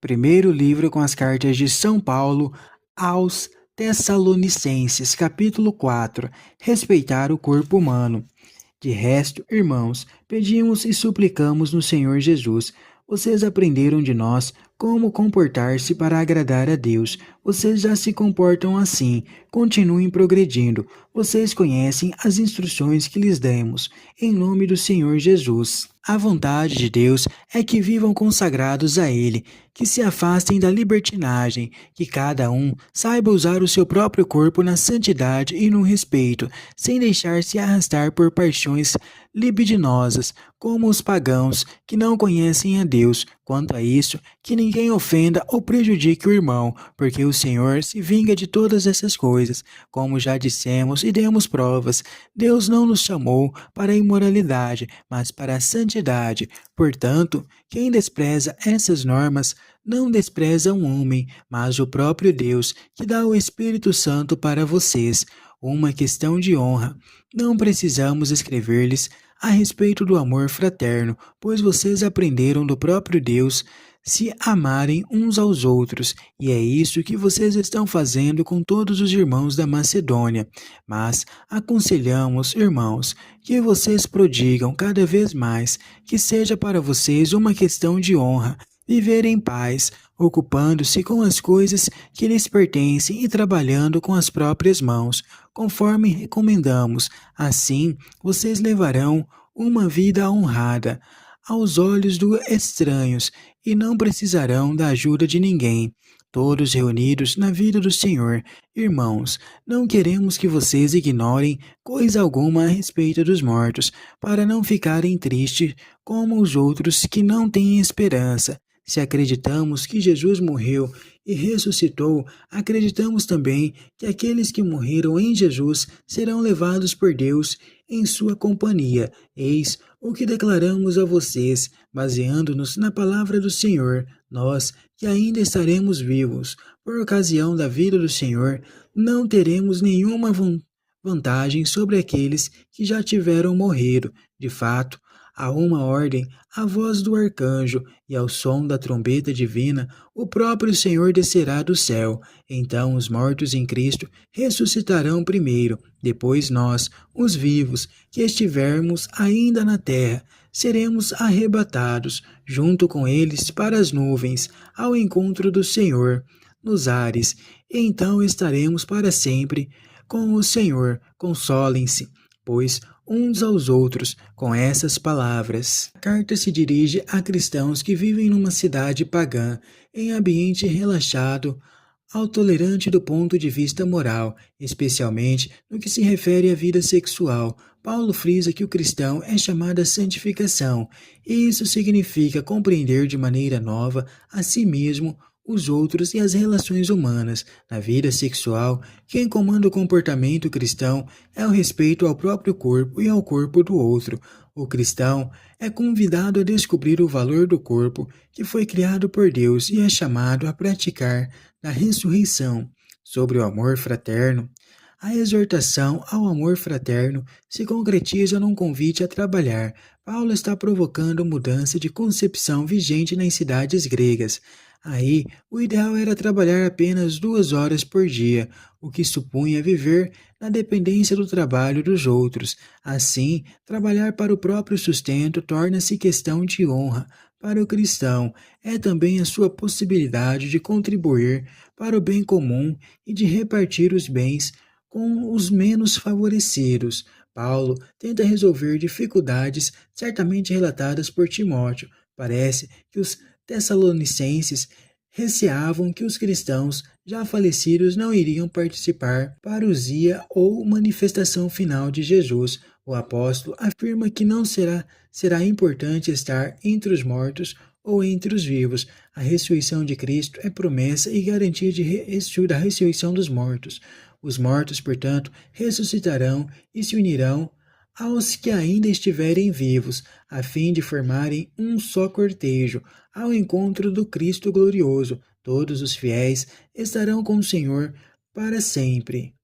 Primeiro livro com as cartas de São Paulo aos Tessalonicenses, capítulo 4. Respeitar o corpo humano. De resto, irmãos, pedimos e suplicamos no Senhor Jesus. Vocês aprenderam de nós como comportar-se para agradar a Deus. Vocês já se comportam assim. Continuem progredindo. Vocês conhecem as instruções que lhes demos. Em nome do Senhor Jesus. A vontade de Deus é que vivam consagrados a Ele, que se afastem da libertinagem, que cada um saiba usar o seu próprio corpo na santidade e no respeito, sem deixar-se arrastar por paixões libidinosas, como os pagãos que não conhecem a Deus. Quanto a isso, que ninguém ofenda ou prejudique o irmão, porque o Senhor se vinga de todas essas coisas. Como já dissemos e demos provas, Deus não nos chamou para a imoralidade, mas para a santidade. Portanto, quem despreza essas normas não despreza um homem, mas o próprio Deus, que dá o Espírito Santo para vocês. Uma questão de honra. Não precisamos escrever-lhes a respeito do amor fraterno, pois vocês aprenderam do próprio Deus se amarem uns aos outros, e é isso que vocês estão fazendo com todos os irmãos da Macedônia. Mas aconselhamos, irmãos, que vocês prodigam cada vez mais, que seja para vocês uma questão de honra, viver em paz, ocupando-se com as coisas que lhes pertencem e trabalhando com as próprias mãos, conforme recomendamos. Assim, vocês levarão uma vida honrada aos olhos dos estranhos e não precisarão da ajuda de ninguém. Todos reunidos na vida do Senhor. Irmãos, não queremos que vocês ignorem coisa alguma a respeito dos mortos, para não ficarem tristes como os outros que não têm esperança. Se acreditamos que Jesus morreu e ressuscitou, acreditamos também que aqueles que morreram em Jesus serão levados por Deus em sua companhia. Eis o que declaramos a vocês, baseando-nos na palavra do Senhor. Nós, que ainda estaremos vivos, por ocasião da vida do Senhor, não teremos nenhuma vantagem sobre aqueles que já tiveram morrido. De fato, a uma ordem, a voz do arcanjo e ao som da trombeta divina, o próprio Senhor descerá do céu. Então os mortos em Cristo ressuscitarão primeiro, depois nós, os vivos, que estivermos ainda na terra, seremos arrebatados, junto com eles para as nuvens, ao encontro do Senhor, nos ares. Então estaremos para sempre com o Senhor. Consolem-se, pois, uns aos outros com essas palavras. A carta se dirige a cristãos que vivem numa cidade pagã, em ambiente relaxado, ao tolerante do ponto de vista moral, especialmente no que se refere à vida sexual. Paulo frisa que o cristão é chamado à santificação, e isso significa compreender de maneira nova a si mesmo, os outros e as relações humanas. Na vida sexual, quem comanda o comportamento cristão é o respeito ao próprio corpo e ao corpo do outro. O cristão é convidado a descobrir o valor do corpo que foi criado por Deus e é chamado a praticar na ressurreição. Sobre o amor fraterno, a exortação ao amor fraterno se concretiza num convite a trabalhar. Paulo está provocando mudança de concepção vigente nas cidades gregas. Aí, o ideal era trabalhar apenas 2 horas por dia, o que supunha viver na dependência do trabalho dos outros. Assim, trabalhar para o próprio sustento torna-se questão de honra. Para o cristão, é também a sua possibilidade de contribuir para o bem comum e de repartir os bens com os menos favorecidos. Paulo tenta resolver dificuldades certamente relatadas por Timóteo. Parece que os Tessalonicenses receavam que os cristãos já falecidos não iriam participar parousia ou manifestação final de Jesus. O apóstolo afirma que não será importante estar entre os mortos ou entre os vivos. A ressurreição de Cristo é promessa e garantia da ressurreição dos mortos. Os mortos, portanto, ressuscitarão e se unirão aos que ainda estiverem vivos, a fim de formarem um só cortejo, ao encontro do Cristo glorioso. Todos os fiéis estarão com o Senhor para sempre.